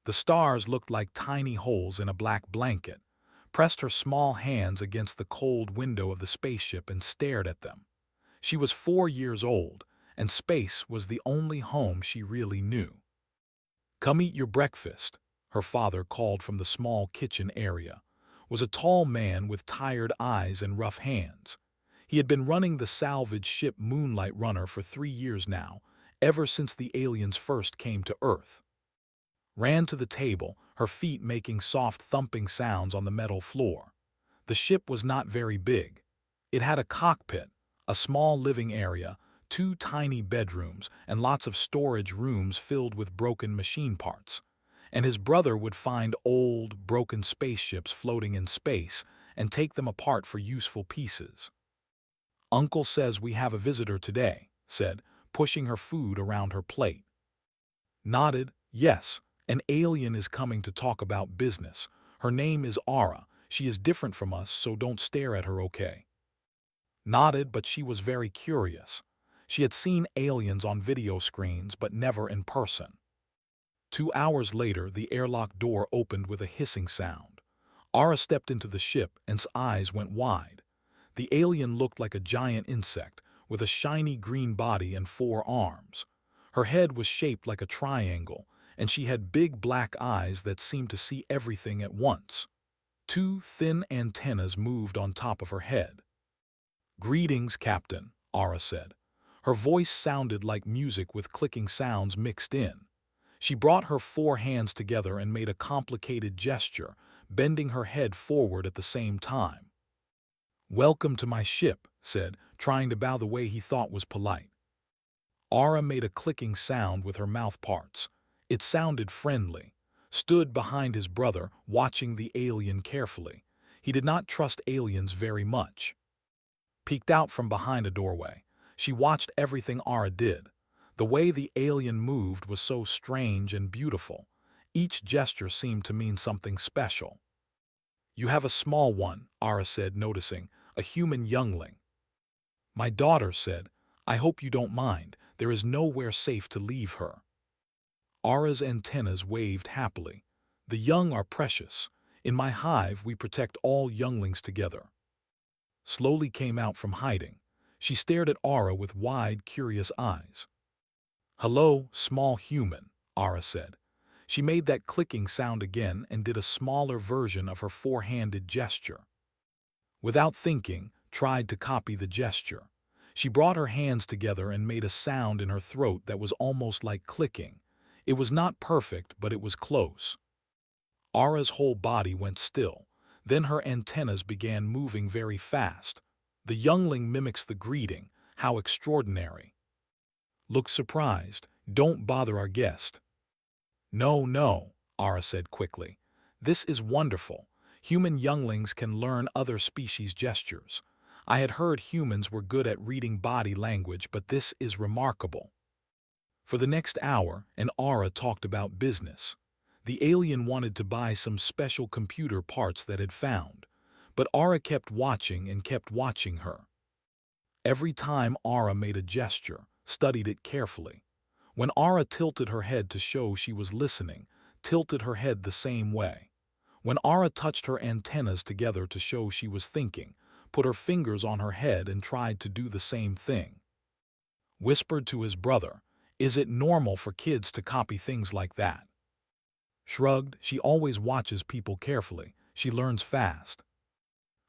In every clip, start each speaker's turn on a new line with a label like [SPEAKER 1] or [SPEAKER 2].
[SPEAKER 1] The stars looked like tiny holes in a black blanket, pressed her small hands against the cold window of the spaceship and stared at them. She was 4 years old, and space was the only home she really knew. "Come eat your breakfast," her father called from the small kitchen area. Was a tall man with tired eyes and rough hands. He had been running the salvage ship Moonlight Runner for 3 years now, ever since the aliens first came to Earth. Ran to the table, her feet making soft thumping sounds on the metal floor. The ship was not very big. It had a cockpit, a small living area, 2 tiny bedrooms, and lots of storage rooms filled with broken machine parts. And his brother would find old, broken spaceships floating in space and take them apart for useful pieces. "Uncle says we have a visitor today," said, pushing her food around her plate. Nodded, "Yes, an alien is coming to talk about business. Her name is Aura. She is different from us, so don't stare at her, okay?" Nodded, but she was very curious. She had seen aliens on video screens, but never in person. 2 hours later, the airlock door opened with a hissing sound. Aura stepped into the ship, and its eyes went wide. The alien looked like a giant insect, with a shiny green body and 4 arms. Her head was shaped like a triangle, and she had big black eyes that seemed to see everything at once. 2 thin antennas moved on top of her head. "Greetings, Captain," Aura said. Her voice sounded like music with clicking sounds mixed in. She brought her 4 hands together and made a complicated gesture, bending her head forward at the same time. "Welcome to my ship," said, trying to bow the way he thought was polite. Aura made a clicking sound with her mouth parts. It sounded friendly. Stood behind his brother, watching the alien carefully. He did not trust aliens very much. Peeked out from behind a doorway. She watched everything Aura did. The way the alien moved was so strange and beautiful. Each gesture seemed to mean something special. "You have a small one," Aura said, noticing, "a human youngling." "My daughter," said, "I hope you don't mind. There is nowhere safe to leave her." Aura's antennas waved happily. "The young are precious. In my hive, we protect all younglings together." Slowly came out from hiding. She stared at Aura with wide, curious eyes. "Hello, small human," Aura said. She made that clicking sound again and did a smaller version of her 4-handed gesture. Without thinking, tried to copy the gesture. She brought her hands together and made a sound in her throat that was almost like clicking. It was not perfect, but it was close. Aura's whole body went still. Then her antennas began moving very fast. "The youngling mimics the greeting. How extraordinary." "Look surprised. Don't bother our guest." "No, no," Aura said quickly. "This is wonderful. Human younglings can learn other species' gestures. I had heard humans were good at reading body language, but this is remarkable." For the next hour, Aura talked about business. The alien wanted to buy some special computer parts that had found, but Aura kept watching and kept watching her. Every time Aura made a gesture, studied it carefully. When Aura tilted her head to show she was listening, tilted her head the same way. When Aura touched her antennas together to show she was thinking, put her fingers on her head and tried to do the same thing. Whispered to his brother, "Is it normal for kids to copy things like that?" Shrugged, "She always watches people carefully. She learns fast."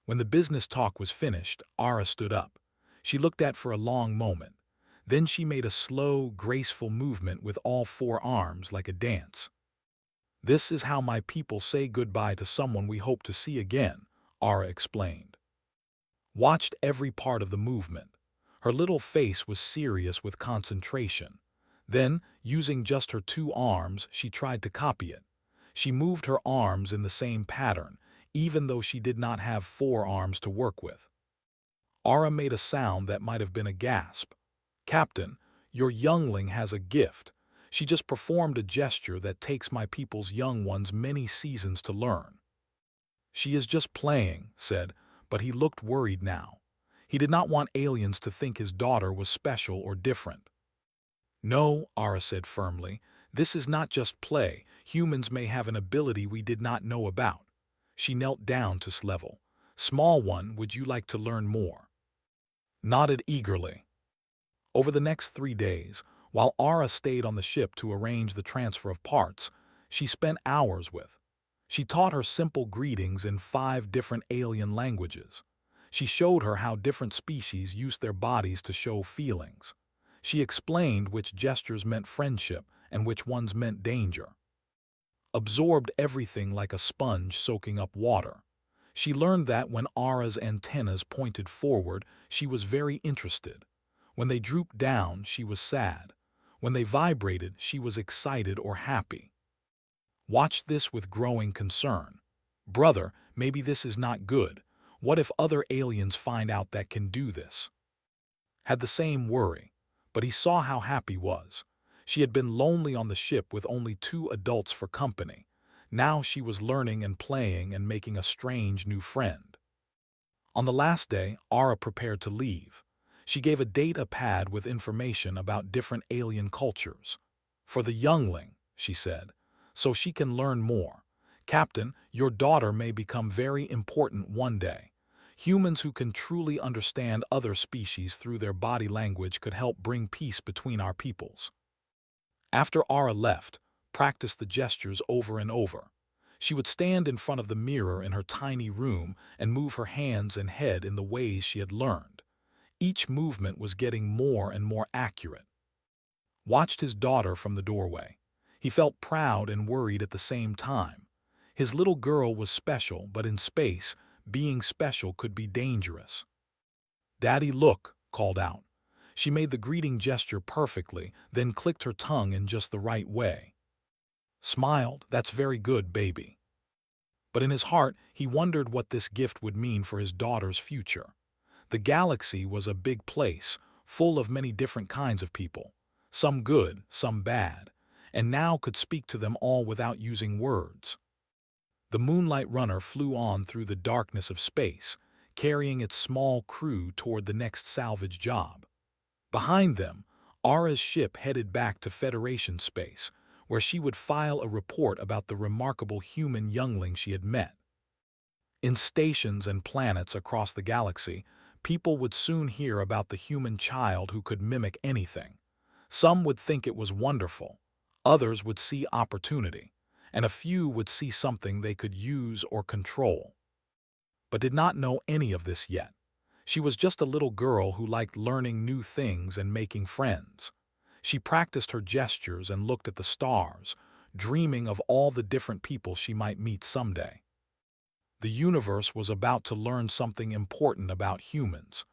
[SPEAKER 1] When the business talk was finished, Aura stood up. She looked at for a long moment. Then she made a slow, graceful movement with all 4 arms like a dance. "This is how my people say goodbye to someone we hope to see again," Aura explained. Watched every part of the movement. Her little face was serious with concentration. Then, using just her 2 arms, she tried to copy it. She moved her arms in the same pattern, even though she did not have 4 arms to work with. Aura made a sound that might have been a gasp. "Captain, your youngling has a gift. She just performed a gesture that takes my people's young ones many seasons to learn." "She is just playing," said, but he looked worried now. He did not want aliens to think his daughter was special or different. "No," Aura said firmly, This is not just play. Humans may have an ability we did not know about. She knelt down to Slevel. Small one, would you like to learn more? Nodded eagerly. Over the next 3 days, while Ara stayed on the ship to arrange the transfer of parts, she spent hours with. She taught her simple greetings in 5 different alien languages. She showed her how different species use their bodies to show feelings. She explained which gestures meant friendship and which ones meant danger. Absorbed everything like a sponge soaking up water. She learned that when Ara's antennas pointed forward, she was very interested. When they drooped down, she was sad. When they vibrated, she was excited or happy. Watched this with growing concern. Brother, maybe this is not good. What if other aliens find out that can do this? Had the same worry, but he saw how happy was. She had been lonely on the ship with only 2 adults for company. Now she was learning and playing and making a strange new friend. On the last day, Ara prepared to leave. She gave a data pad with information about different alien cultures. For the youngling, she said, so she can learn more. Captain, your daughter may become very important one day. Humans who can truly understand other species through their body language could help bring peace between our peoples. After Ara left, practiced the gestures over and over. She would stand in front of the mirror in her tiny room and move her hands and head in the ways she had learned. Each movement was getting more and more accurate. Watched his daughter from the doorway. He felt proud and worried at the same time. His little girl was special, but in space, being special could be dangerous. "Daddy, look," called out. She made the greeting gesture perfectly, then clicked her tongue in just the right way. Smiled, "That's very good, baby." But in his heart, he wondered what this gift would mean for his daughter's future. The galaxy was a big place, full of many different kinds of people, some good, some bad, and now could speak to them all without using words. The Moonlight Runner flew on through the darkness of space, carrying its small crew toward the next salvage job. Behind them, Ara's ship headed back to Federation space, where she would file a report about the remarkable human youngling she had met. In stations and planets across the galaxy, people would soon hear about the human child who could mimic anything. Some would think it was wonderful, others would see opportunity, and a few would see something they could use or control. But did not know any of this yet. She was just a little girl who liked learning new things and making friends. She practiced her gestures and looked at the stars, dreaming of all the different people she might meet someday. The universe was about to learn something important about humans.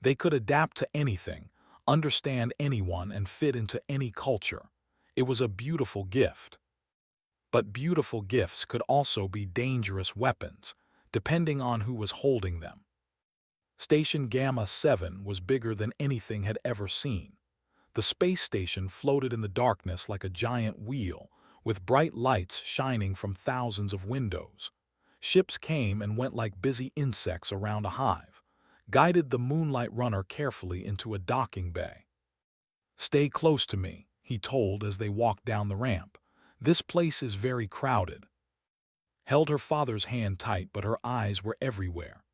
[SPEAKER 1] They could adapt to anything, understand anyone, and fit into any culture. It was a beautiful gift. But beautiful gifts could also be dangerous weapons, depending on who was holding them. Station Gamma 7 was bigger than anything had ever seen. The space station floated in the darkness like a giant wheel, with bright lights shining from thousands of windows. Ships came and went like busy insects around a hive, guided the Moonlight Runner carefully into a docking bay. "Stay close to me," he told as they walked down the ramp. "This place is very crowded." Held her father's hand tight, but her eyes were everywhere.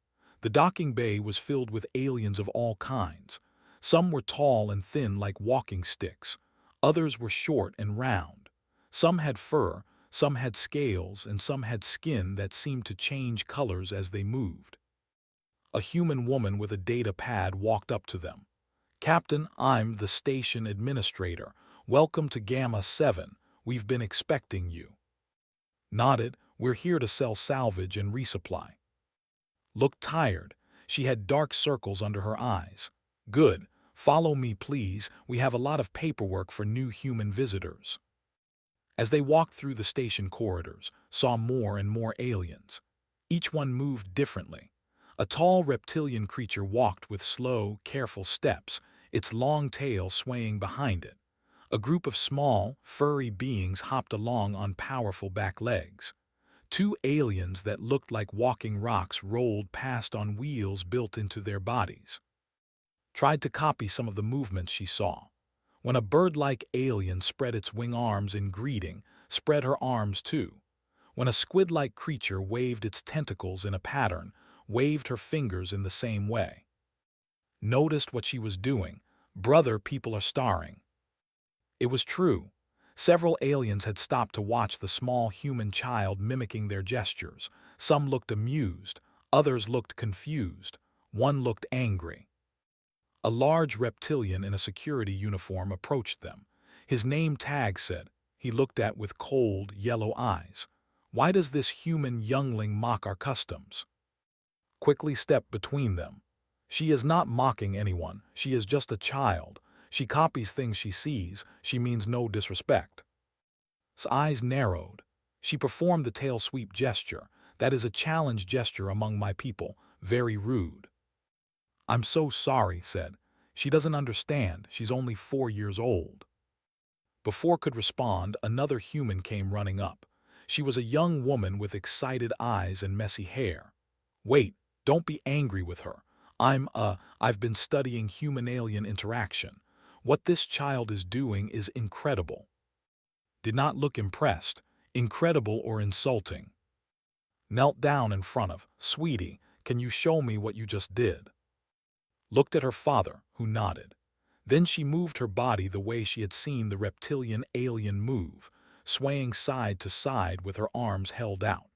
[SPEAKER 1] The docking bay was filled with aliens of all kinds. Some were tall and thin like walking sticks. Others were short and round. Some had fur, some had scales, and some had skin that seemed to change colors as they moved. A human woman with a data pad walked up to them. "Captain, I'm the station administrator. Welcome to Gamma 7. We've been expecting you." Nodded, "We're here to sell salvage and resupply." Looked tired. She had dark circles under her eyes. "Good. Follow me, please. We have a lot of paperwork for new human visitors." As they walked through the station corridors, saw more and more aliens. Each one moved differently. A tall reptilian creature walked with slow, careful steps, its long tail swaying behind it. A group of small, furry beings hopped along on powerful back legs. 2 aliens that looked like walking rocks rolled past on wheels built into their bodies. Tried to copy some of the movements she saw. When a bird-like alien spread its wing arms in greeting, spread her arms too. When a squid-like creature waved its tentacles in a pattern, waved her fingers in the same way. Noticed what she was doing. Brother, people are starring. It was true. Several aliens had stopped to watch the small human child mimicking their gestures. Some looked amused, others looked confused, one looked angry. A large reptilian in a security uniform approached them. His name tag said. He looked at with cold, yellow eyes. Why does this human youngling mock our customs? Quickly stepped between them. She is not mocking anyone. She is just a child. She copies things she sees. She means no disrespect. His eyes narrowed. She performed the tail sweep gesture. That is a challenge gesture among my people. Very rude. I'm so sorry, said. She doesn't understand. She's only 4 years old. Before could respond, another human came running up. She was a young woman with excited eyes and messy hair. Wait, don't be angry with her. I've been studying human-alien interaction. What this child is doing is incredible. Did not look impressed, incredible or insulting. Knelt down in front of, Sweetie, can you show me what you just did? Looked at her father, who nodded. Then she moved her body the way she had seen the reptilian alien move, swaying side to side with her arms held out.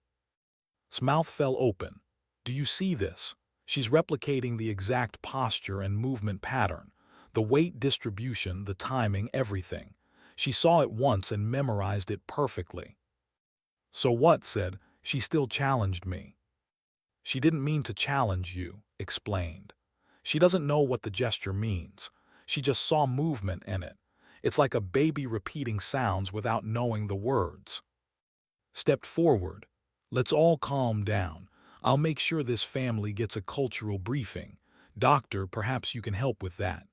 [SPEAKER 1] His mouth fell open. Do you see this? She's replicating the exact posture and movement pattern, the weight distribution, the timing, everything. She saw it once and memorized it perfectly. So what, said, she still challenged me. She didn't mean to challenge you, explained. She doesn't know what the gesture means. She just saw movement in it. It's like a baby repeating sounds without knowing the words. Stepped forward. Let's all calm down. I'll make sure this family gets a cultural briefing. Doctor, perhaps you can help with that.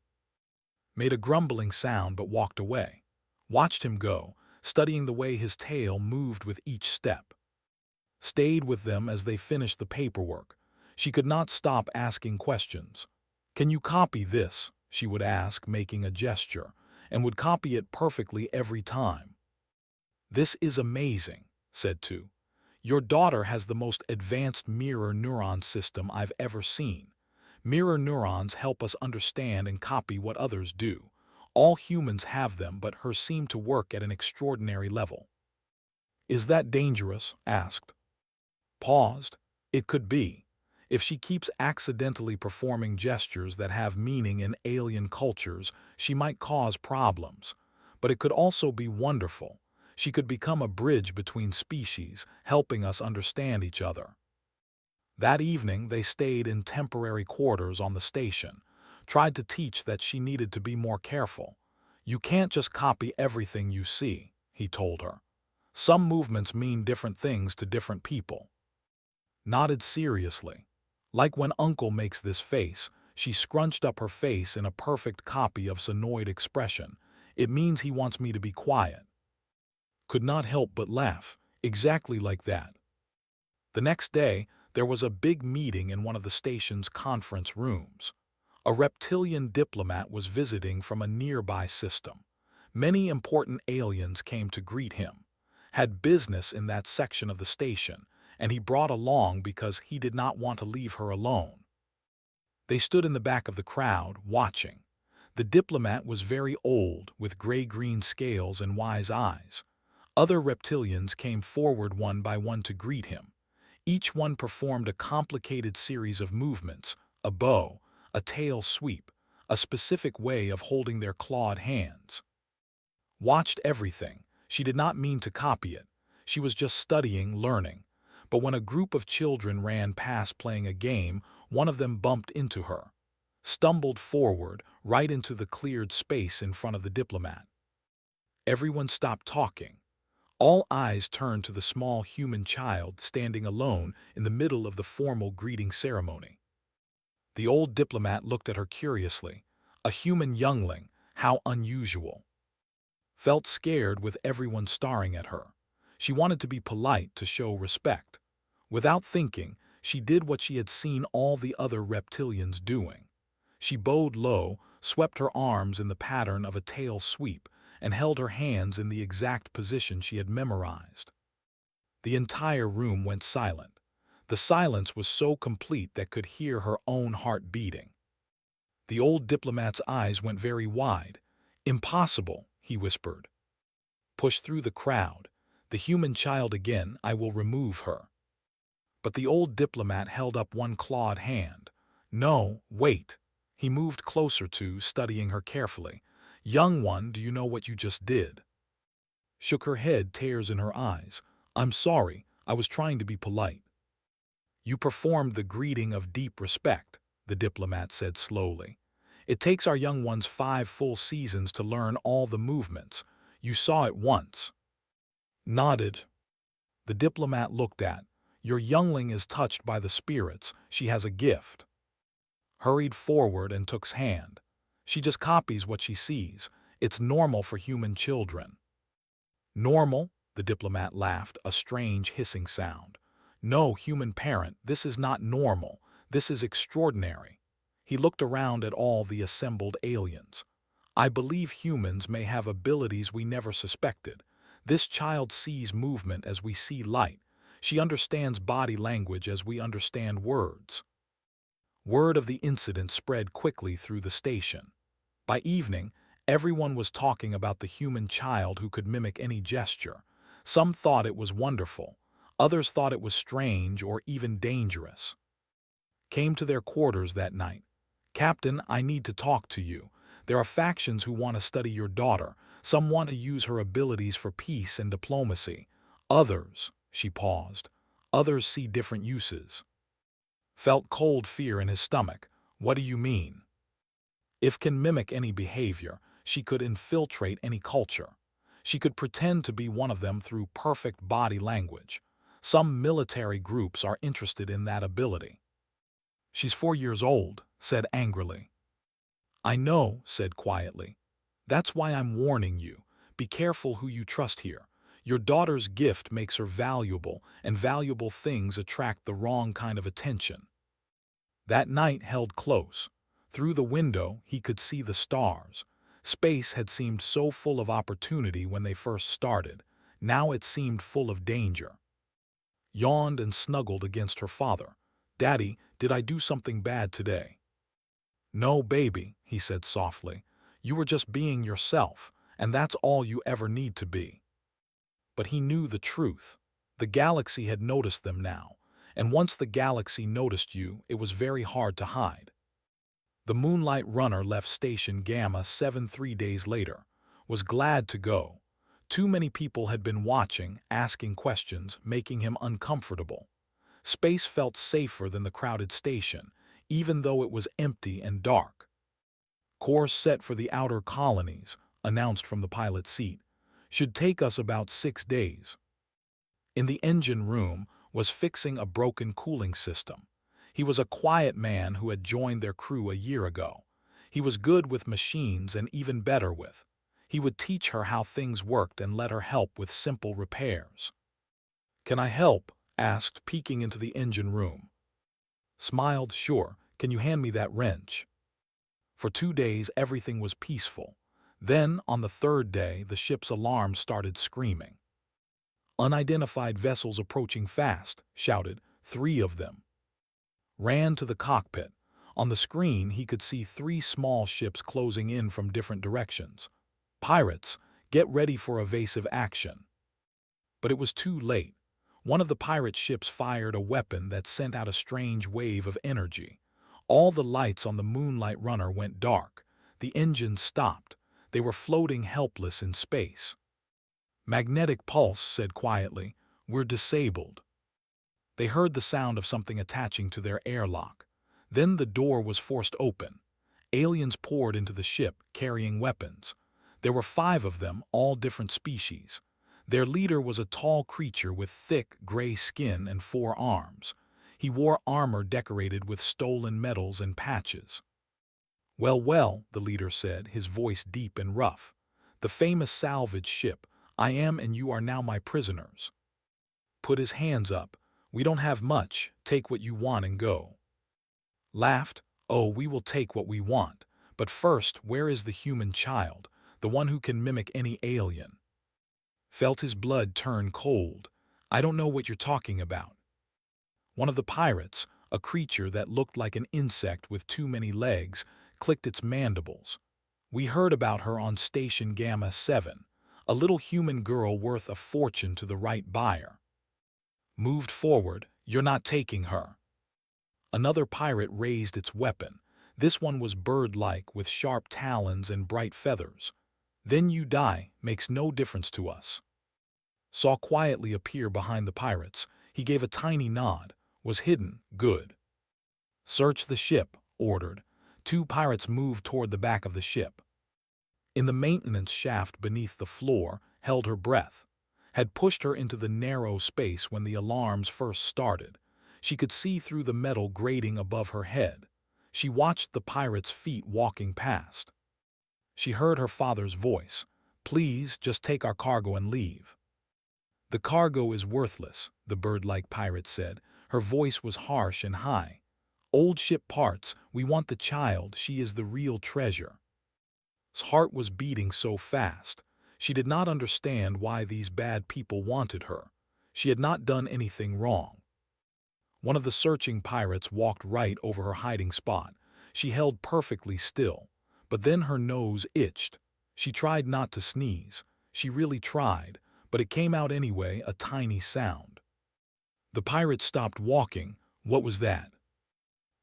[SPEAKER 1] Made a grumbling sound but walked away. Watched him go, studying the way his tail moved with each step. Stayed with them as they finished the paperwork. She could not stop asking questions. Can you copy this? She would ask, making a gesture, and would copy it perfectly every time. This is amazing, said Tu. Your daughter has the most advanced mirror neuron system I've ever seen. Mirror neurons help us understand and copy what others do. All humans have them, but hers seem to work at an extraordinary level. Is that dangerous? Asked. Paused. It could be. If she keeps accidentally performing gestures that have meaning in alien cultures, she might cause problems. But it could also be wonderful. She could become a bridge between species, helping us understand each other. That evening, they stayed in temporary quarters on the station, tried to teach that she needed to be more careful. You can't just copy everything you see, he told her. Some movements mean different things to different people. Nodded seriously. Like when Uncle makes this face, she scrunched up her face in a perfect copy of Sonoid expression. It means he wants me to be quiet. Could not help but laugh, exactly like that. The next day, there was a big meeting in one of the station's conference rooms. A reptilian diplomat was visiting from a nearby system. Many important aliens came to greet him. Had business in that section of the station, and he brought along because he did not want to leave her alone. They stood in the back of the crowd, watching. The diplomat was very old, with gray-green scales and wise eyes. Other reptilians came forward one by one to greet him. Each one performed a complicated series of movements, a bow, a tail sweep, a specific way of holding their clawed hands. Watched everything. She did not mean to copy it. She was just studying, learning. But when a group of children ran past playing a game, one of them bumped into her. Stumbled forward, right into the cleared space in front of the diplomat. Everyone stopped talking. All eyes turned to the small human child standing alone in the middle of the formal greeting ceremony. The old diplomat looked at her curiously. A human youngling, how unusual. Felt scared with everyone staring at her. She wanted to be polite to show respect. Without thinking, she did what she had seen all the other reptilians doing. She bowed low, swept her arms in the pattern of a tail sweep, and held her hands in the exact position she had memorized. The entire room went silent. The silence was so complete that could hear her own heart beating. The old diplomat's eyes went very wide. "Impossible," he whispered. "Push through the crowd. The human child again, I will remove her." But the old diplomat held up one clawed hand. "No, wait." He moved closer to, studying her carefully. "Young one, do you know what you just did?" Shook her head, tears in her eyes. "I'm sorry, I was trying to be polite." "You performed the greeting of deep respect," the diplomat said slowly. "It takes our young ones 5 full seasons to learn all the movements. You saw it once." Nodded. The diplomat looked at. "Your youngling is touched by the spirits. She has a gift." Hurried forward and took's hand. "She just copies what she sees. It's normal for human children." "Normal?" The diplomat laughed, a strange hissing sound. "No, human parent, this is not normal. This is extraordinary." He looked around at all the assembled aliens. "I believe humans may have abilities we never suspected. This child sees movement as we see light. She understands body language as we understand words." Word of the incident spread quickly through the station. By evening, everyone was talking about the human child who could mimic any gesture. Some thought it was wonderful. Others thought it was strange or even dangerous. Came to their quarters that night. "Captain, I need to talk to you. There are factions who want to study your daughter. Some want to use her abilities for peace and diplomacy. Others," she paused, "others see different uses." Felt cold fear in his stomach. "What do you mean?" "If can mimic any behavior, she could infiltrate any culture. She could pretend to be one of them through perfect body language. Some military groups are interested in that ability." "She's 4 years old," said angrily. "I know," said quietly. "That's why I'm warning you. Be careful who you trust here. Your daughter's gift makes her valuable, and valuable things attract the wrong kind of attention." That night held close. Through the window, he could see the stars. Space had seemed so full of opportunity when they first started. Now it seemed full of danger. Yawned and snuggled against her father. "Daddy, did I do something bad today?" "No, baby," he said softly. "You were just being yourself, and that's all you ever need to be." But he knew the truth. The galaxy had noticed them now, and once the galaxy noticed you, it was very hard to hide. The Moonlight Runner left Station Gamma 7 3 days later. Was glad to go. Too many people had been watching, asking questions, making him uncomfortable. Space felt safer than the crowded station, even though it was empty and dark. "Course set for the outer colonies," announced from the pilot's seat. "Should take us about 6 days." In the engine room was fixing a broken cooling system. He was a quiet man who had joined their crew a year ago. He was good with machines and even better with. He would teach her how things worked and let her help with simple repairs. "Can I help?" asked, peeking into the engine room. Smiled, "Sure. Can you hand me that wrench?" For 2 days everything was peaceful. Then, on the 3rd day, the ship's alarm started screaming. "Unidentified vessels approaching fast," shouted, 3 of them. Ran to the cockpit. On the screen he could see 3 small ships closing in from different directions. "Pirates, get ready for evasive action." But it was too late. One of the pirate ships fired a weapon that sent out a strange wave of energy. All the lights on the Moonlight Runner went dark. The engines stopped. They were floating helpless in space. "Magnetic pulse," said quietly. "We're disabled." They heard the sound of something attaching to their airlock. Then the door was forced open. Aliens poured into the ship, carrying weapons. There were 5 of them, all different species. Their leader was a tall creature with thick, gray skin and 4 arms. He wore armor decorated with stolen metals and patches. "Well, well," the leader said, his voice deep and rough. "The famous salvage ship. I am and you are now my prisoners." Put his hands up. "We don't have much. Take what you want and go." Laughed. Oh, we will take what we want. But first, where is the human child, the one who can mimic any alien? Felt his blood turn cold. I don't know what you're talking about. One of the pirates, a creature that looked like an insect with too many legs, clicked its mandibles. We heard about her on Station Gamma 7, a little human girl worth a fortune to the right buyer. Moved forward, you're not taking her. Another pirate raised its weapon. This one was bird-like with sharp talons and bright feathers. Then you die, makes no difference to us. Saw quietly appear behind the pirates. He gave a tiny nod. Was hidden, good. Search the ship, ordered. Two pirates moved toward the back of the ship. In the maintenance shaft beneath the floor, held her breath. Had pushed her into the narrow space when the alarms first started. She could see through the metal grating above her head. She watched the pirates' feet walking past. She heard her father's voice. Please, just take our cargo and leave. The cargo is worthless, the bird-like pirate said. Her voice was harsh and high. Old ship parts, we want the child, she is the real treasure. His heart was beating so fast. She did not understand why these bad people wanted her. She had not done anything wrong. One of the searching pirates walked right over her hiding spot. She held perfectly still, but then her nose itched. She tried not to sneeze. She really tried, but it came out anyway, a tiny sound. The pirate stopped walking. What was that?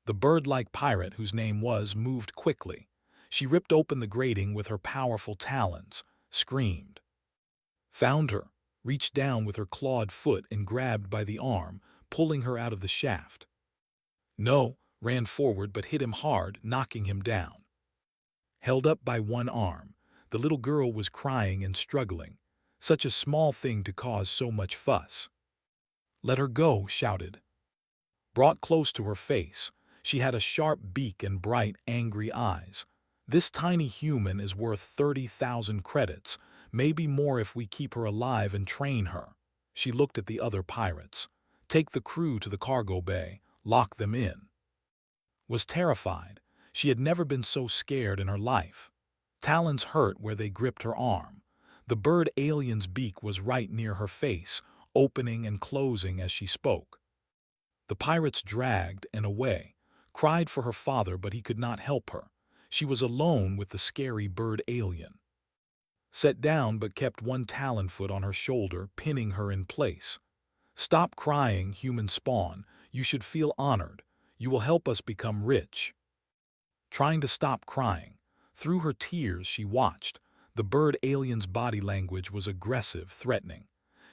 [SPEAKER 1] The bird-like pirate, whose name was, moved quickly. She ripped open the grating with her powerful talons, screamed. Found her, reached down with her clawed foot and grabbed by the arm, pulling her out of the shaft. No, ran forward but hit him hard, knocking him down. Held up by one arm, the little girl was crying and struggling. Such a small thing to cause so much fuss. Let her go, shouted. Brought close to her face, she had a sharp beak and bright, angry eyes. This tiny human is worth 30,000 credits, maybe more if we keep her alive and train her. She looked at the other pirates. Take the crew to the cargo bay, lock them in. Was terrified. She had never been so scared in her life. Talons hurt where they gripped her arm. The bird alien's beak was right near her face, opening and closing as she spoke. The pirates dragged and away, cried for her father, but he could not help her. She was alone with the scary bird alien. Sat down but kept one talon foot on her shoulder, pinning her in place. Stop crying, human spawn. You should feel honored. You will help us become rich. Trying to stop crying. Through her tears she watched. The bird alien's body language was aggressive, threatening.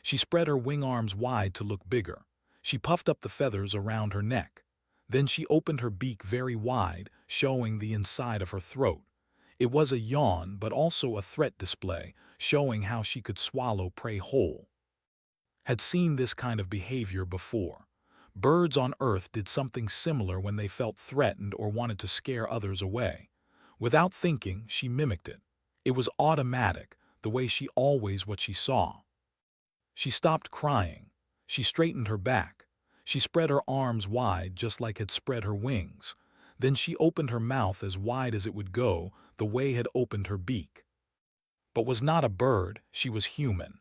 [SPEAKER 1] She spread her wing arms wide to look bigger. She puffed up the feathers around her neck. Then she opened her beak very wide, showing the inside of her throat. It was a yawn, but also a threat display, showing how she could swallow prey whole. Had seen this kind of behavior before. Birds on Earth did something similar when they felt threatened or wanted to scare others away. Without thinking, she mimicked it. It was automatic, the way she always what she saw. She stopped crying. She straightened her back. She spread her arms wide just like had spread her wings. Then she opened her mouth as wide as it would go, the way had opened her beak. But was not a bird, she was human.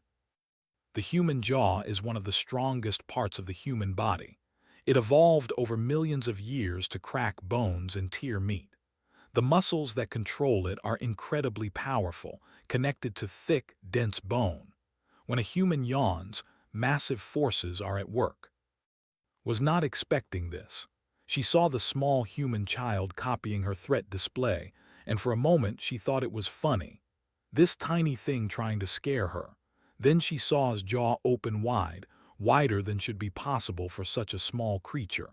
[SPEAKER 1] The human jaw is one of the strongest parts of the human body. It evolved over millions of years to crack bones and tear meat. The muscles that control it are incredibly powerful, connected to thick, dense bone. When a human yawns, massive forces are at work. Was not expecting this. She saw the small human child copying her threat display, and for a moment she thought it was funny. This tiny thing trying to scare her. Then she saw his jaw open wide, wider than should be possible for such a small creature.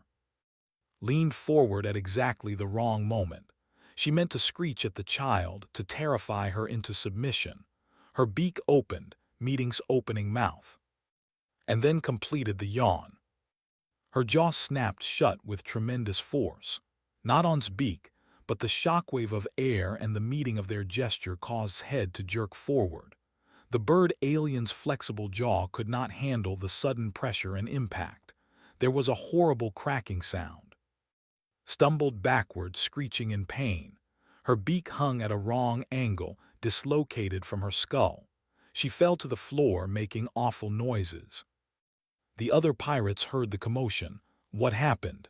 [SPEAKER 1] Leaned forward at exactly the wrong moment. She meant to screech at the child, to terrify her into submission. Her beak opened, meeting's opening mouth. And then completed the yawn. Her jaw snapped shut with tremendous force. Not on's beak, but the shockwave of air and the meeting of their gesture caused head to jerk forward. The bird alien's flexible jaw could not handle the sudden pressure and impact. There was a horrible cracking sound. stumbled backward, screeching in pain. Her beak hung at a wrong angle, dislocated from her skull. She fell to the floor, making awful noises. The other pirates heard the commotion. What happened?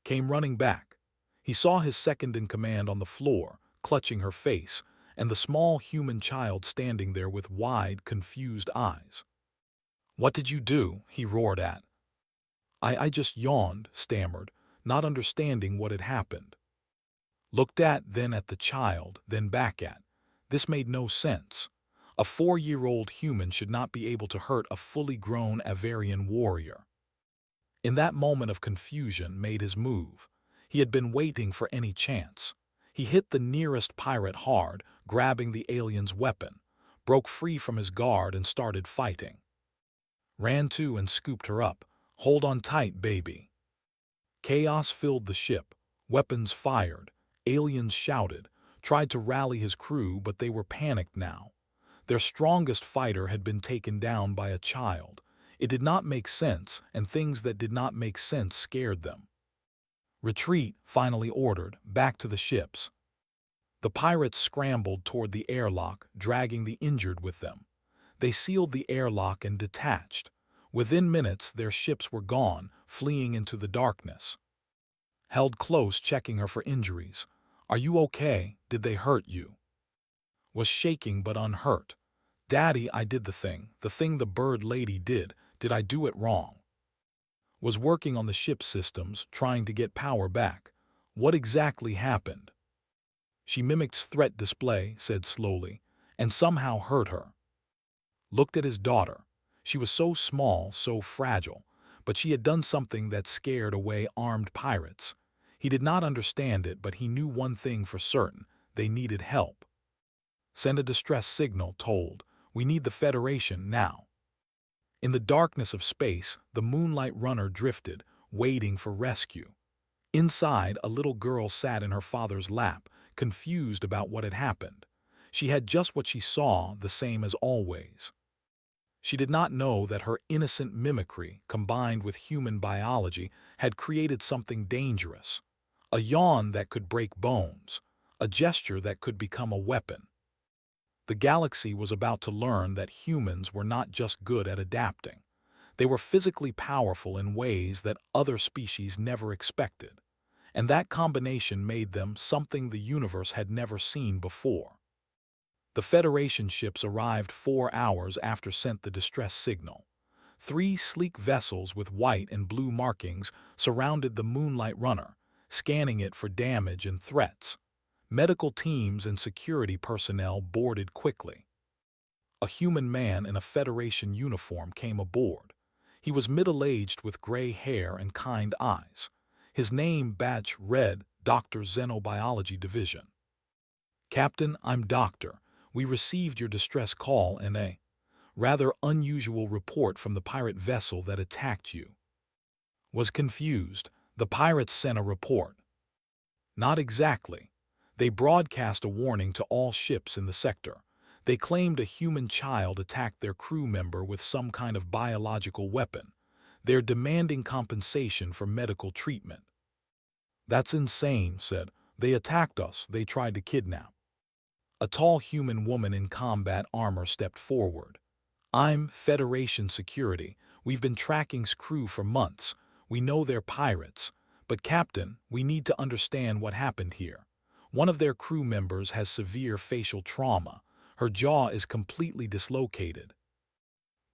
[SPEAKER 1] Came running back. He saw his second-in-command on the floor, clutching her face, and the small human child standing there with wide, confused eyes. "What did you do?" he roared at. I just yawned," stammered, not understanding what had happened. Looked at, then at the child, then back at. This made no sense. A 4-year-old human should not be able to hurt a fully grown Avarian warrior. In that moment of confusion, made his move. He had been waiting for any chance. He hit the nearest pirate hard, grabbing the alien's weapon, broke free from his guard and started fighting. Ran to and scooped her up. "Hold on tight, baby." Chaos filled the ship. Weapons fired. Aliens shouted, tried to rally his crew, but they were panicked now. Their strongest fighter had been taken down by a child. It did not make sense, and things that did not make sense scared them. "Retreat," finally ordered, back to the ships. The pirates scrambled toward the airlock, dragging the injured with them. They sealed the airlock and detached. Within minutes, their ships were gone, fleeing into the darkness. Held close, checking her for injuries. "Are you okay? Did they hurt you?" Was shaking but unhurt. "Daddy, I did the thing the bird lady did. Did I do it wrong?" Was working on the ship's systems, trying to get power back. "What exactly happened?" She mimicked threat display, said slowly, and somehow hurt her. Looked at his daughter. She was so small, so fragile, but she had done something that scared away armed pirates. He did not understand it, but he knew one thing for certain: they needed help. "Send a distress signal," told. "We need the Federation now." In the darkness of space, the Moonlight Runner drifted, waiting for rescue. Inside, a little girl sat in her father's lap, confused about what had happened. She had just what she saw, the same as always. She did not know that her innocent mimicry, combined with human biology, had created something dangerous. A yawn that could break bones, a gesture that could become a weapon. The galaxy was about to learn that humans were not just good at adapting. They were physically powerful in ways that other species never expected. And that combination made them something the universe had never seen before. The Federation ships arrived 4 hours after sent the distress signal. 3 sleek vessels with white and blue markings surrounded the Moonlight Runner, scanning it for damage and threats. Medical teams and security personnel boarded quickly. A human man in a Federation uniform came aboard. He was middle-aged with gray hair and kind eyes. His name badge read Dr. Xenobiology Division. "Captain, I'm Doctor. We received your distress call and a rather unusual report from the pirate vessel that attacked you." Was confused. The pirates sent a report. Not exactly. They broadcast a warning to all ships in the sector. They claimed a human child attacked their crew member with some kind of biological weapon. They're demanding compensation for medical treatment. "That's insane," said. "They attacked us. They tried to kidnap." A tall human woman in combat armor stepped forward. "I'm Federation Security. We've been tracking crew for months. We know they're pirates. But Captain, we need to understand what happened here. One of their crew members has severe facial trauma. Her jaw is completely dislocated."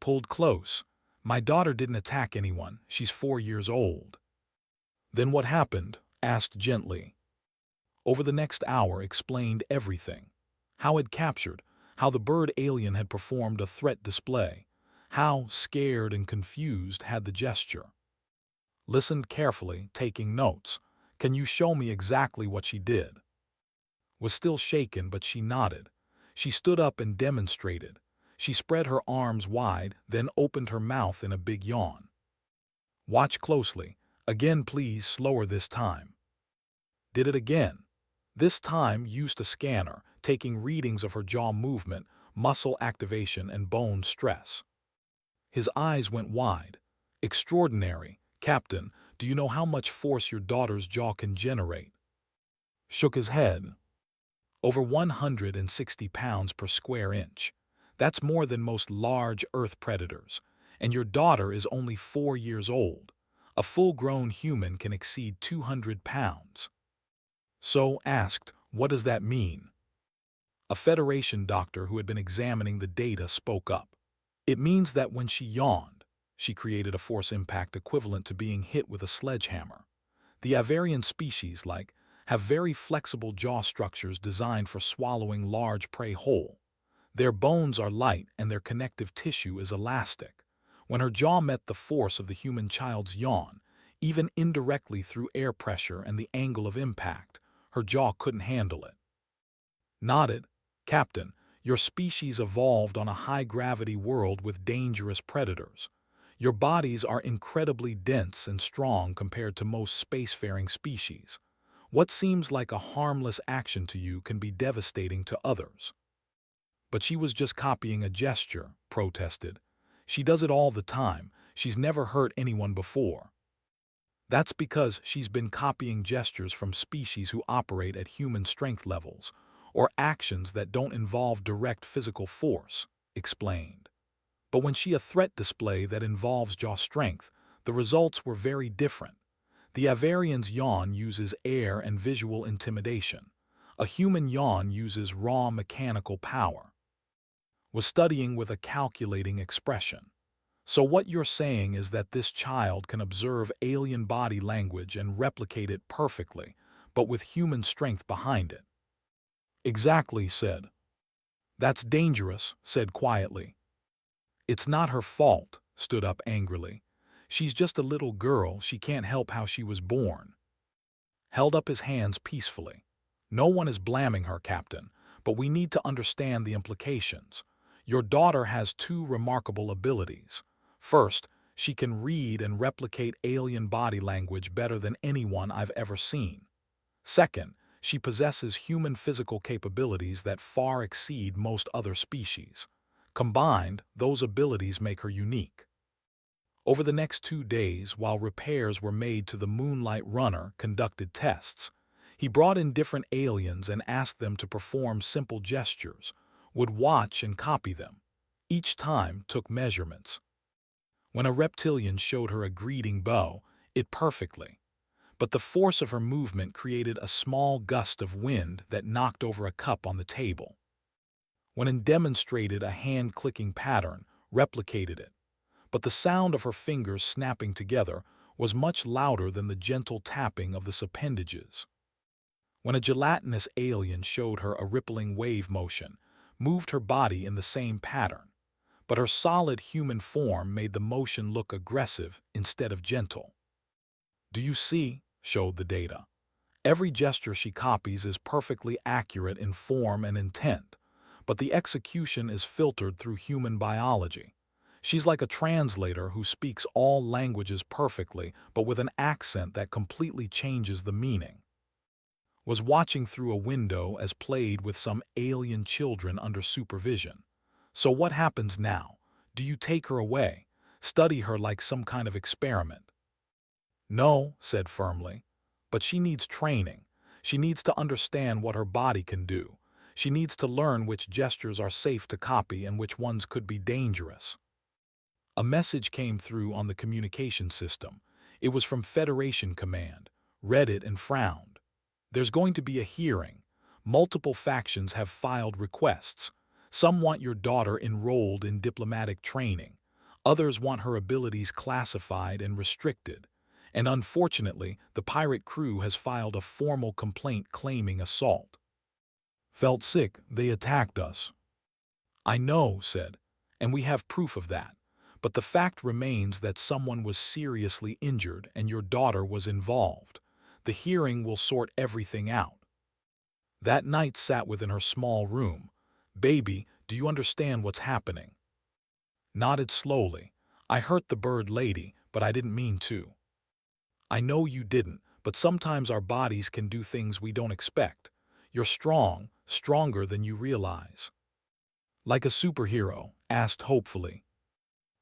[SPEAKER 1] Pulled close. "My daughter didn't attack anyone. She's 4 years old." "Then what happened?" asked gently. Over the next hour explained everything. How had captured, how the bird alien had performed a threat display, how, scared and confused, had the gesture. Listened carefully, taking notes. "Can you show me exactly what she did?" Was still shaken, but she nodded. She stood up and demonstrated. She spread her arms wide, then opened her mouth in a big yawn. "Watch closely. Again, please, slower this time." Did it again. This time used a scanner, taking readings of her jaw movement, muscle activation, and bone stress. His eyes went wide. "Extraordinary. Captain, Do you know how much force your daughter's jaw can generate? Shook his head. Over 160 pounds per square inch. That's more than most large Earth predators. And your daughter is only 4 years old. A full-grown human can exceed 200 pounds. So asked, what does that mean? A Federation doctor who had been examining the data spoke up. It means that when she yawned, she created a force impact equivalent to being hit with a sledgehammer. The Avarian species, have very flexible jaw structures designed for swallowing large prey whole. Their bones are light and their connective tissue is elastic. When her jaw met the force of the human child's yawn, even indirectly through air pressure and the angle of impact, her jaw couldn't handle it. Nodded. Captain, your species evolved on a high-gravity world with dangerous predators. Your bodies are incredibly dense and strong compared to most spacefaring species. What seems like a harmless action to you can be devastating to others. But she was just copying a gesture, protested. She does it all the time. She's never hurt anyone before. That's because she's been copying gestures from species who operate at human strength levels, or actions that don't involve direct physical force, explained. But when she a threat display that involves jaw strength, the results were very different. The Avarian's yawn uses air and visual intimidation. A human yawn uses raw mechanical power. Was studying with a calculating expression. So what you're saying is that this child can observe alien body language and replicate it perfectly, but with human strength behind it. Exactly, said. That's dangerous, said quietly. It's not her fault, stood up angrily. She's just a little girl, she can't help how she was born. Held up his hands peacefully. No one is blaming her, Captain, but we need to understand the implications. Your daughter has two remarkable abilities. First, she can read and replicate alien body language better than anyone I've ever seen. Second, she possesses human physical capabilities that far exceed most other species. Combined, those abilities make her unique. Over the next 2 days, while repairs were made to the Moonlight Runner conducted tests, he brought in different aliens and asked them to perform simple gestures, would watch and copy them. Each time took measurements. When a reptilian showed her a greeting bow, it perfectly. But the force of her movement created a small gust of wind that knocked over a cup on the table. When it demonstrated a hand-clicking pattern, replicated it. But the sound of her fingers snapping together was much louder than the gentle tapping of the appendages. When a gelatinous alien showed her a rippling wave motion, moved her body in the same pattern, but her solid human form made the motion look aggressive instead of gentle. Do you see? Showed the data. Every gesture she copies is perfectly accurate in form and intent, but the execution is filtered through human biology. She's like a translator who speaks all languages perfectly, but with an accent that completely changes the meaning. Was watching through a window as played with some alien children under supervision. So what happens now? Do you take her away? Study her like some kind of experiment? No, said firmly. But she needs training. She needs to understand what her body can do. She needs to learn which gestures are safe to copy and which ones could be dangerous. A message came through on the communication system. It was from Federation Command. Read it and frowned. There's going to be a hearing. Multiple factions have filed requests. Some want your daughter enrolled in diplomatic training. Others want her abilities classified and restricted. And unfortunately, the pirate crew has filed a formal complaint claiming assault. Felt sick, they attacked us. I know, said, and we have proof of that. But the fact remains that someone was seriously injured and your daughter was involved. The hearing will sort everything out. That night sat within her small room. Baby, do you understand what's happening? Nodded slowly. I hurt the bird lady, but I didn't mean to. I know you didn't, but sometimes our bodies can do things we don't expect. You're strong, stronger than you realize. Like a superhero, asked hopefully.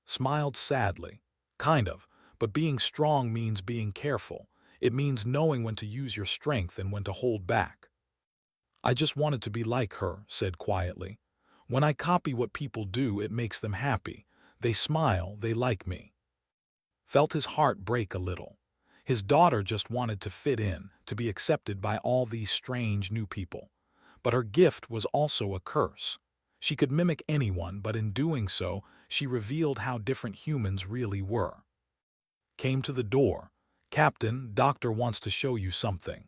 [SPEAKER 1] Smiled sadly. Kind of, But being strong means being careful. It means knowing when to use your strength and when to hold back. I just wanted to be like her, said quietly. When I copy what people do, it makes them happy. They smile, they like me. Felt his heart break a little. His daughter just wanted to fit in, to be accepted by all these strange new people. But her gift was also a curse. She could mimic anyone, but in doing so, she revealed how different humans really were. Came to the door. Captain, doctor wants to show you something.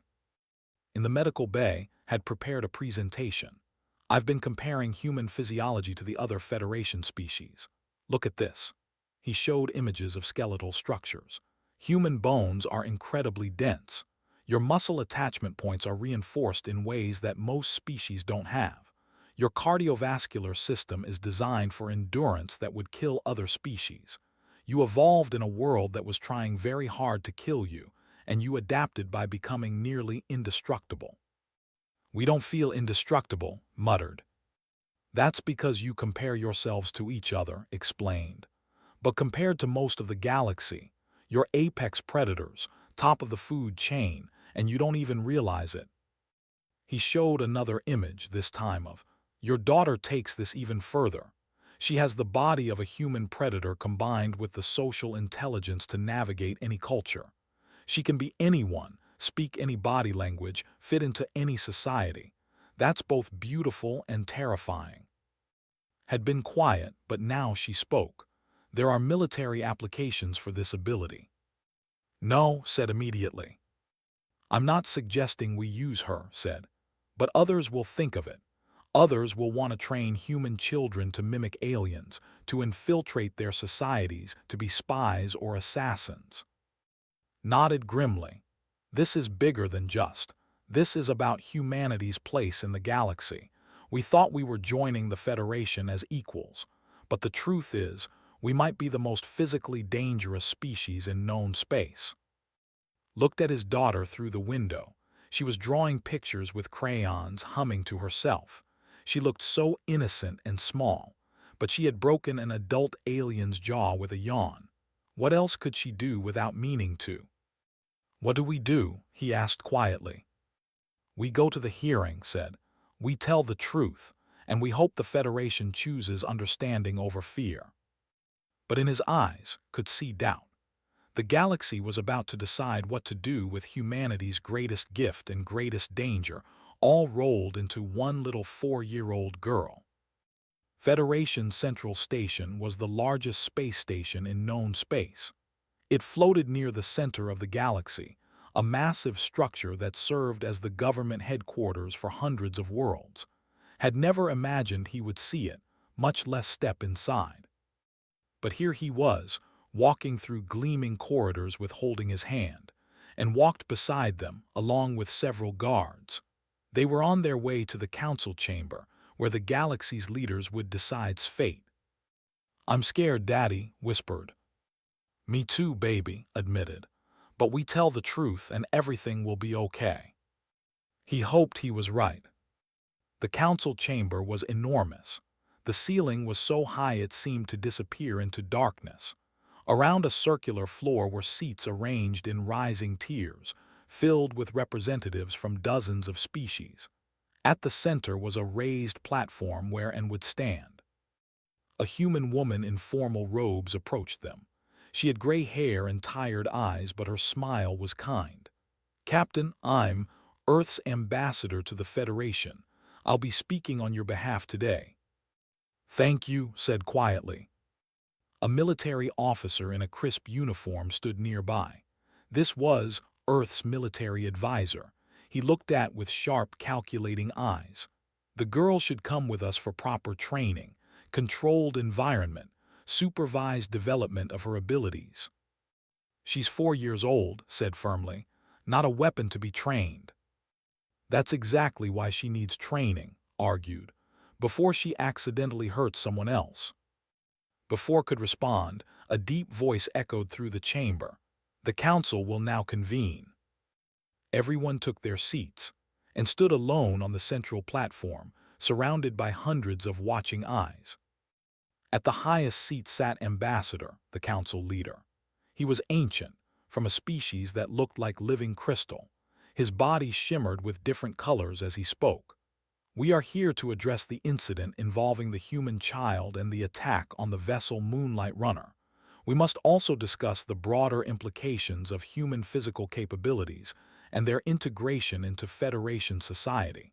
[SPEAKER 1] In the medical bay, had prepared a presentation. I've been comparing human physiology to the other Federation species. Look at this. He showed images of skeletal structures. Human bones are incredibly dense. Your muscle attachment points are reinforced in ways that most species don't have. Your cardiovascular system is designed for endurance that would kill other species. You evolved in a world that was trying very hard to kill you, and you adapted by becoming nearly indestructible. We don't feel indestructible, muttered. That's because you compare yourselves to each other, explained. But compared to most of the galaxy, you're apex predators, top of the food chain, and you don't even realize it. He showed another image, this time of, your daughter takes this even further. She has the body of a human predator combined with the social intelligence to navigate any culture. She can be anyone, speak any body language, fit into any society. That's both beautiful and terrifying. Had been quiet, but now she spoke. There are military applications for this ability. No, said immediately. I'm not suggesting we use her, said. But others will think of it. Others will want to train human children to mimic aliens, to infiltrate their societies, to be spies or assassins. Nodded grimly. This is bigger than just. This is about humanity's place in the galaxy. We thought we were joining the Federation as equals, but the truth is, we might be the most physically dangerous species in known space. Looked at his daughter through the window. She was drawing pictures with crayons, humming to herself. She looked so innocent and small, but she had broken an adult alien's jaw with a yawn. What else could she do without meaning to? What do we do? He asked quietly. We go to the hearing, said. We tell the truth, and we hope the Federation chooses understanding over fear. But in his eyes could see doubt. The galaxy was about to decide what to do with humanity's greatest gift and greatest danger, all rolled into one little 4-year-old girl. Federation Central Station was the largest space station in known space. It floated near the center of the galaxy, a massive structure that served as the government headquarters for hundreds of worlds. Had never imagined he would see it, much less step inside. But here he was, walking through gleaming corridors with holding his hand, and walked beside them, along with several guards. They were on their way to the council chamber, where the galaxy's leaders would decide fate. I'm scared, Daddy, whispered. Me too, baby, admitted. But we tell the truth and everything will be okay. He hoped he was right. The council chamber was enormous. The ceiling was so high it seemed to disappear into darkness. Around a circular floor were seats arranged in rising tiers, filled with representatives from dozens of species. At the center was a raised platform where and would stand. A human woman in formal robes approached them. She had gray hair and tired eyes, but her smile was kind. Captain, I'm Earth's ambassador to the Federation. I'll be speaking on your behalf today. Thank you, said quietly. A military officer in a crisp uniform stood nearby. This was Earth's military advisor. He looked at with sharp, calculating eyes. The girl should come with us for proper training, controlled environment, supervised development of her abilities. She's 4 years old, said firmly, not a weapon to be trained. That's exactly why she needs training, argued, before she accidentally hurts someone else. Before could respond, a deep voice echoed through the chamber. The council will now convene. Everyone took their seats and stood alone on the central platform, surrounded by hundreds of watching eyes. At the highest seat sat Ambassador, the council leader. He was ancient, from a species that looked like living crystal. His body shimmered with different colors as he spoke. We are here to address the incident involving the human child and the attack on the vessel Moonlight Runner. We must also discuss the broader implications of human physical capabilities and their integration into Federation society.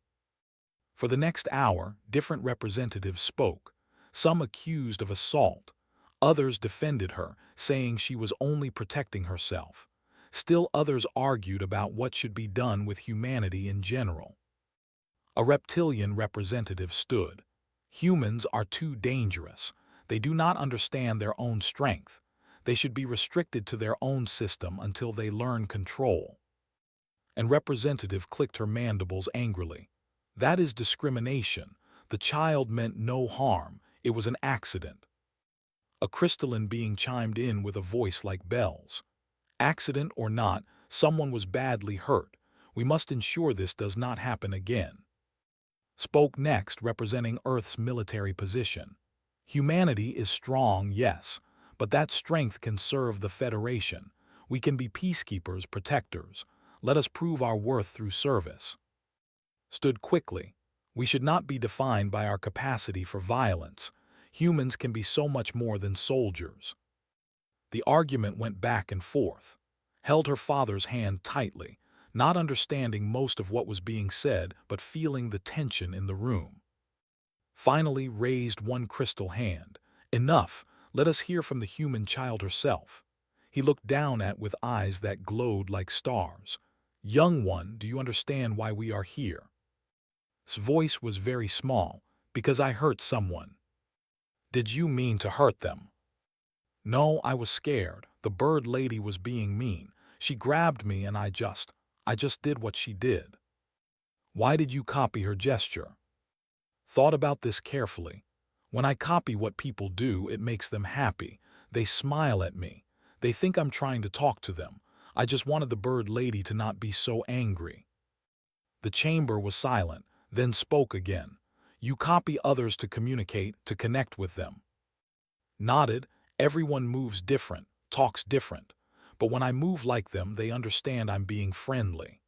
[SPEAKER 1] For the next hour, different representatives spoke, some accused of assault, others defended her, saying she was only protecting herself. Still others argued about what should be done with humanity in general. A reptilian representative stood. Humans are too dangerous. They do not understand their own strength. They should be restricted to their own system until they learn control. And representative clicked her mandibles angrily. That is discrimination. The child meant no harm. It was an accident. A crystalline being chimed in with a voice like bells. Accident or not, someone was badly hurt. We must ensure this does not happen again. Spoke next, representing Earth's military position. Humanity is strong, yes, but that strength can serve the Federation. We can be peacekeepers, protectors. Let us prove our worth through service. Stood quickly. We should not be defined by our capacity for violence. Humans can be so much more than soldiers. The argument went back and forth. Held her father's hand tightly, not understanding most of what was being said, but feeling the tension in the room. Finally raised one crystal hand. Enough, let us hear from the human child herself. He looked down with eyes that glowed like stars. Young one, do you understand why we are here? His voice was very small. Because I hurt someone. Did you mean to hurt them? No, I was scared. The bird lady was being mean. She grabbed me and I just did what she did. Why did you copy her gesture? Thought about this carefully. When I copy what people do, it makes them happy. They smile at me. They think I'm trying to talk to them. I just wanted the bird lady to not be so angry. The chamber was silent, then spoke again. You copy others to communicate, to connect with them. Nodded. Everyone moves different, talks different. But when I move like them, they understand I'm being friendly.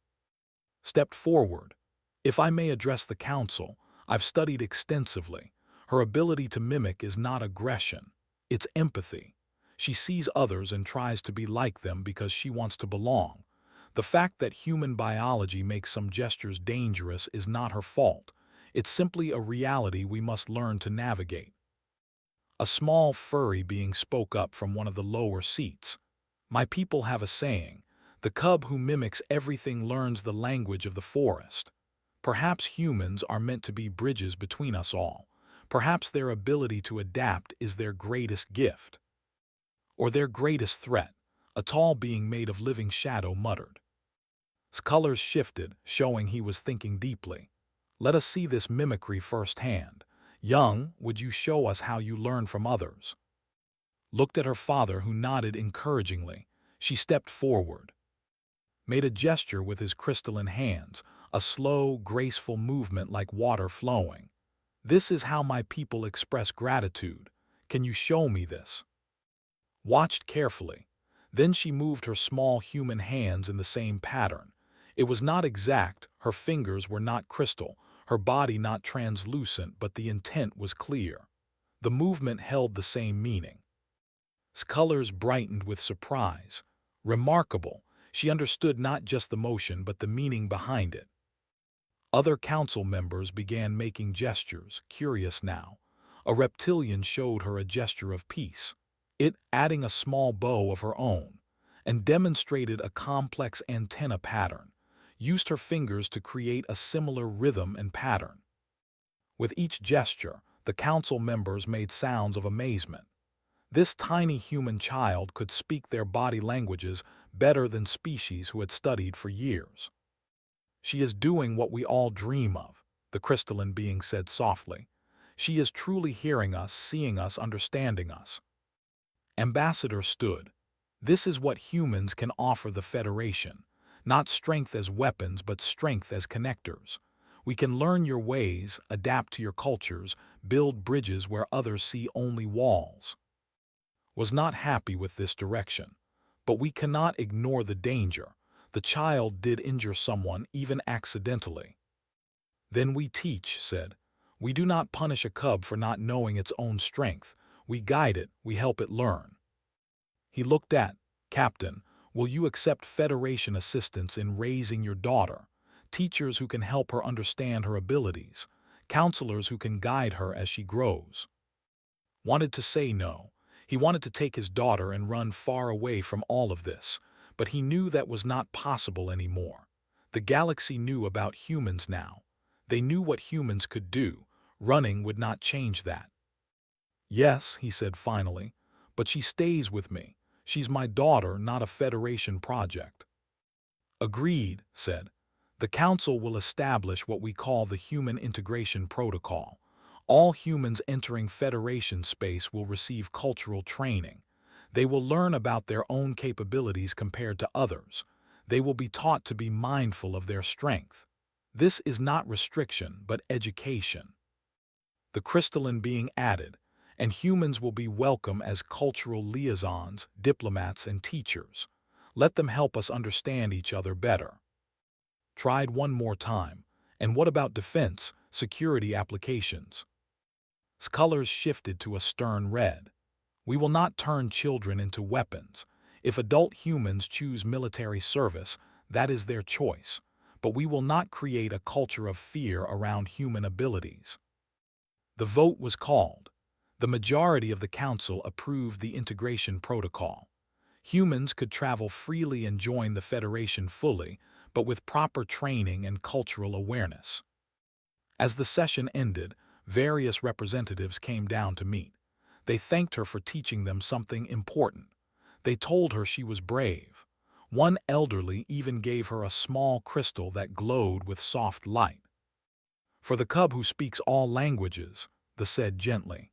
[SPEAKER 1] Stepped forward. If I may address the council, I've studied extensively. Her ability to mimic is not aggression. It's empathy. She sees others and tries to be like them because she wants to belong. The fact that human biology makes some gestures dangerous is not her fault. It's simply a reality we must learn to navigate. A small furry being spoke up from one of the lower seats. My people have a saying, the cub who mimics everything learns the language of the forest. Perhaps humans are meant to be bridges between us all. Perhaps their ability to adapt is their greatest gift. Or their greatest threat, a tall being made of living shadow muttered. His colors shifted, showing he was thinking deeply. Let us see this mimicry firsthand. Young, would you show us how you learn from others? Looked at her father, who nodded encouragingly. She stepped forward. Made a gesture with his crystalline hands, a slow, graceful movement like water flowing. This is how my people express gratitude. Can you show me this? Watched carefully. Then she moved her small human hands in the same pattern. It was not exact, her fingers were not crystal, her body not translucent, but the intent was clear. The movement held the same meaning. His colors brightened with surprise. Remarkable, she understood not just the motion but the meaning behind it. Other council members began making gestures, curious now. A reptilian showed her a gesture of peace, it adding a small bow of her own, and demonstrated a complex antenna pattern, used her fingers to create a similar rhythm and pattern. With each gesture, the council members made sounds of amazement. This tiny human child could speak their body languages better than species who had studied for years. She is doing what we all dream of, the crystalline being said softly. She is truly hearing us, seeing us, understanding us. Ambassador stood. This is what humans can offer the Federation. Not strength as weapons, but strength as connectors. We can learn your ways, adapt to your cultures, build bridges where others see only walls. Was not happy with this direction. But we cannot ignore the danger. The child did injure someone, even accidentally. Then we teach, said. We do not punish a cub for not knowing its own strength. We guide it, we help it learn. He looked at, Captain, will you accept Federation assistance in raising your daughter? Teachers who can help her understand her abilities. Counselors who can guide her as she grows. Wanted to say no. He wanted to take his daughter and run far away from all of this, but he knew that was not possible anymore. The galaxy knew about humans now. They knew what humans could do. Running would not change that. Yes, he said finally, but she stays with me. She's my daughter, not a Federation project. Agreed, said. The Council will establish what we call the Human Integration Protocol. All humans entering Federation space will receive cultural training. They will learn about their own capabilities compared to others. They will be taught to be mindful of their strength. This is not restriction, but education. The crystalline being added, and humans will be welcome as cultural liaisons, diplomats, and teachers. Let them help us understand each other better. Tried one more time. And what about defense, security applications? Colors shifted to a stern red. We will not turn children into weapons. If adult humans choose military service, that is their choice. But we will not create a culture of fear around human abilities. The vote was called. The majority of the Council approved the integration protocol. Humans could travel freely and join the Federation fully, but with proper training and cultural awareness. As the session ended, various representatives came down to meet. They thanked her for teaching them something important. They told her she was brave. One elderly even gave her a small crystal that glowed with soft light. For the cub who speaks all languages, the said gently.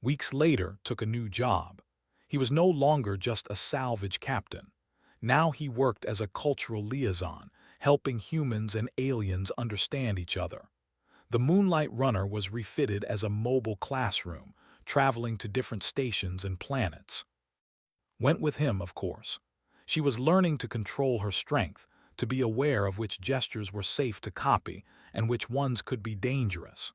[SPEAKER 1] Weeks later took a new job. He was no longer just a salvage captain. Now he worked as a cultural liaison, helping humans and aliens understand each other. The Moonlight Runner was refitted as a mobile classroom, traveling to different stations and planets. Went with him, of course. She was learning to control her strength, to be aware of which gestures were safe to copy and which ones could be dangerous.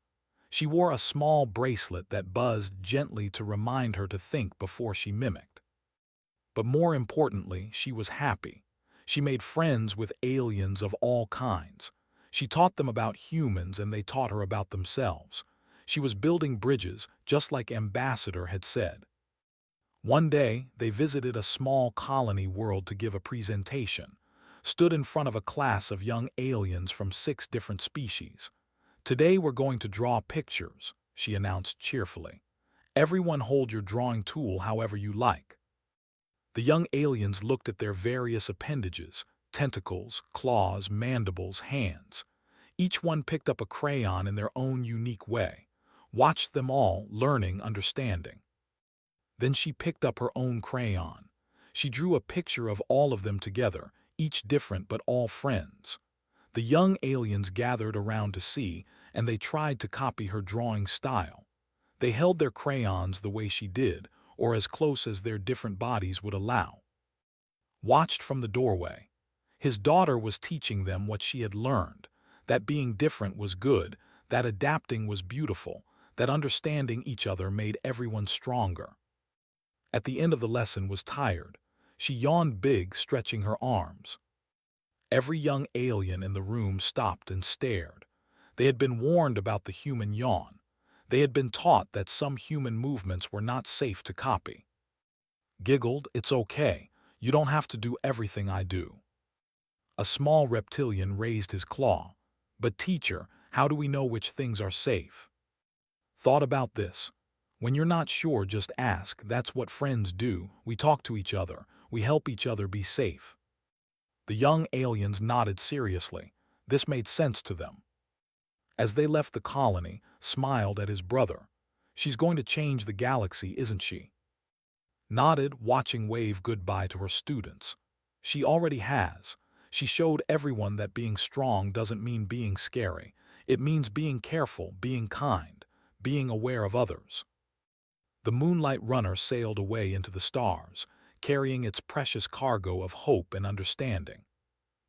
[SPEAKER 1] She wore a small bracelet that buzzed gently to remind her to think before she mimicked. But more importantly, she was happy. She made friends with aliens of all kinds. She taught them about humans and they taught her about themselves. She was building bridges, just like Ambassador had said. One day, they visited a small colony world to give a presentation, stood in front of a class of young aliens from 6 different species. Today we're going to draw pictures, she announced cheerfully. Everyone hold your drawing tool however you like. The young aliens looked at their various appendages, tentacles, claws, mandibles, hands. Each one picked up a crayon in their own unique way, watched them all, learning, understanding. Then she picked up her own crayon. She drew a picture of all of them together, each different but all friends. The young aliens gathered around to see, and they tried to copy her drawing style. They held their crayons the way she did, or as close as their different bodies would allow. Watched from the doorway. His daughter was teaching them what she had learned, that being different was good, that adapting was beautiful, that understanding each other made everyone stronger. At the end of the lesson was tired. She yawned big, stretching her arms. Every young alien in the room stopped and stared. They had been warned about the human yawn. They had been taught that some human movements were not safe to copy. Giggled, it's okay. You don't have to do everything I do. A small reptilian raised his claw. But teacher, how do we know which things are safe? Thought about this. When you're not sure, just ask. That's what friends do. We talk to each other. We help each other be safe. The young aliens nodded seriously. This made sense to them. As they left the colony, smiled at his brother. She's going to change the galaxy, isn't she? Nodded, watching wave goodbye to her students. She already has. She showed everyone that being strong doesn't mean being scary. It means being careful, being kind, being aware of others. The Moonlight Runner sailed away into the stars, carrying its precious cargo of hope and understanding.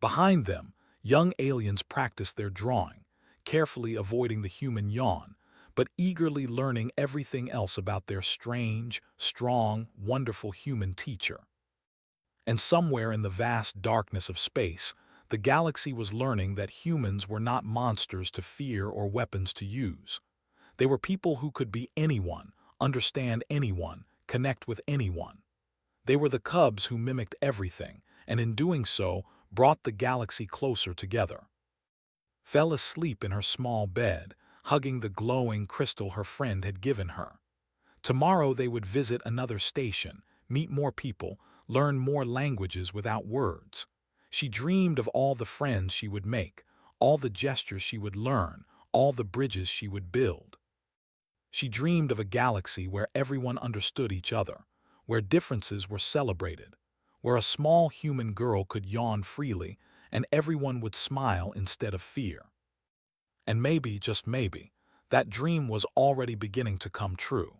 [SPEAKER 1] Behind them, young aliens practiced their drawing, carefully avoiding the human yawn, but eagerly learning everything else about their strange, strong, wonderful human teacher. And somewhere in the vast darkness of space, the galaxy was learning that humans were not monsters to fear or weapons to use. They were people who could be anyone, understand anyone, connect with anyone. They were the cubs who mimicked everything, and in doing so, brought the galaxy closer together. Fell asleep in her small bed, hugging the glowing crystal her friend had given her. Tomorrow they would visit another station, meet more people, learn more languages without words. She dreamed of all the friends she would make, all the gestures she would learn, all the bridges she would build. She dreamed of a galaxy where everyone understood each other, where differences were celebrated, where a small human girl could yawn freely and everyone would smile instead of fear. And maybe, just maybe, that dream was already beginning to come true.